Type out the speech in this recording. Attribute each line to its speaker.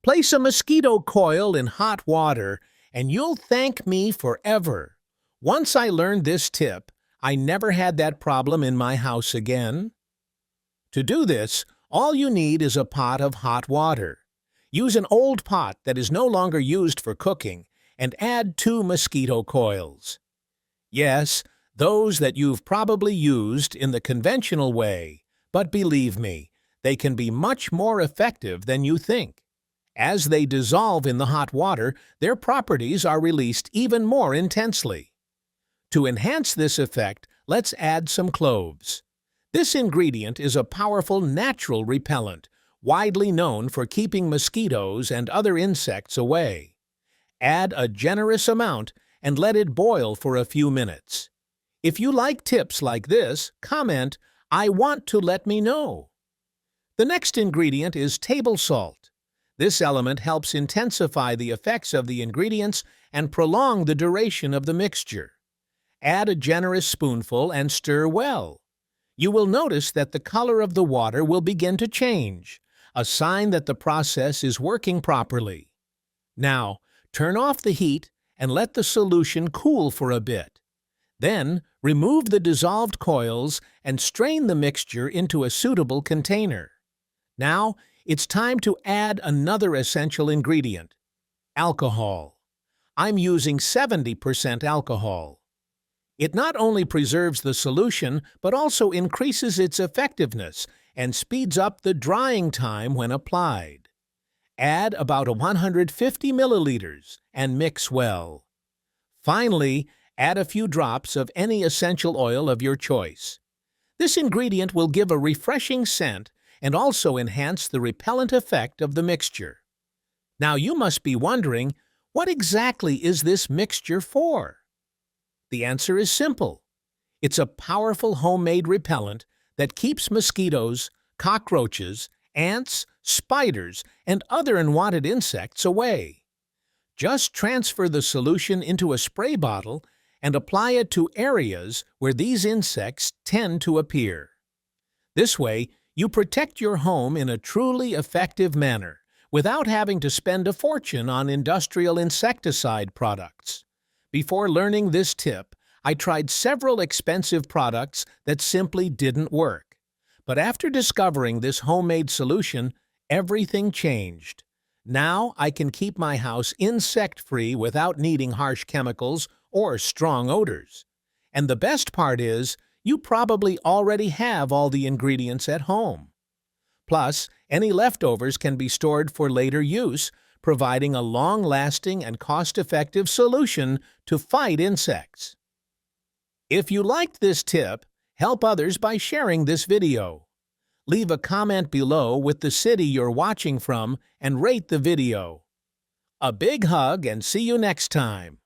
Speaker 1: Place a mosquito coil in hot water, and you'll thank me forever. Once I learned this tip, I never had that problem in my house again. To do this, all you need is a pot of hot water. Use an old pot that is no longer used for cooking and add 2 mosquito coils. Yes, those that you've probably used in the conventional way, but believe me, they can be much more effective than you think. As they dissolve in the hot water, their properties are released even more intensely. To enhance this effect, let's add some cloves. This ingredient is a powerful natural repellent, widely known for keeping mosquitoes and other insects away. Add a generous amount and let it boil for a few minutes. If you like tips like this, comment, "I want to let me know." The next ingredient is table salt. This element helps intensify the effects of the ingredients and prolong the duration of the mixture. Add a generous spoonful and stir well. You will notice that the color of the water will begin to change, a sign that the process is working properly. Now, turn off the heat and let the solution cool for a bit. Then, remove the dissolved coils and strain the mixture into a suitable container. Now, it's time to add another essential ingredient: alcohol. I'm using 70% alcohol. It not only preserves the solution, but also increases its effectiveness and speeds up the drying time when applied. Add about 150 milliliters and mix well. Finally, add a few drops of any essential oil of your choice. This ingredient will give a refreshing scent and also enhance the repellent effect of the mixture. Now you must be wondering, what exactly is this mixture for? The answer is simple. It's a powerful homemade repellent that keeps mosquitoes, cockroaches, ants, spiders, and other unwanted insects away. Just transfer the solution into a spray bottle and apply it to areas where these insects tend to appear. This way, you protect your home in a truly effective manner without having to spend a fortune on industrial insecticide products. Before learning this tip, I tried several expensive products that simply didn't work. But after discovering this homemade solution, everything changed. Now I can keep my house insect-free without needing harsh chemicals or strong odors. And the best part is, you probably already have all the ingredients at home. Plus, any leftovers can be stored for later use, providing a long-lasting and cost-effective solution to fight insects. If you liked this tip, help others by sharing this video. Leave a comment below with the city you're watching from and rate the video. A big hug and see you next time.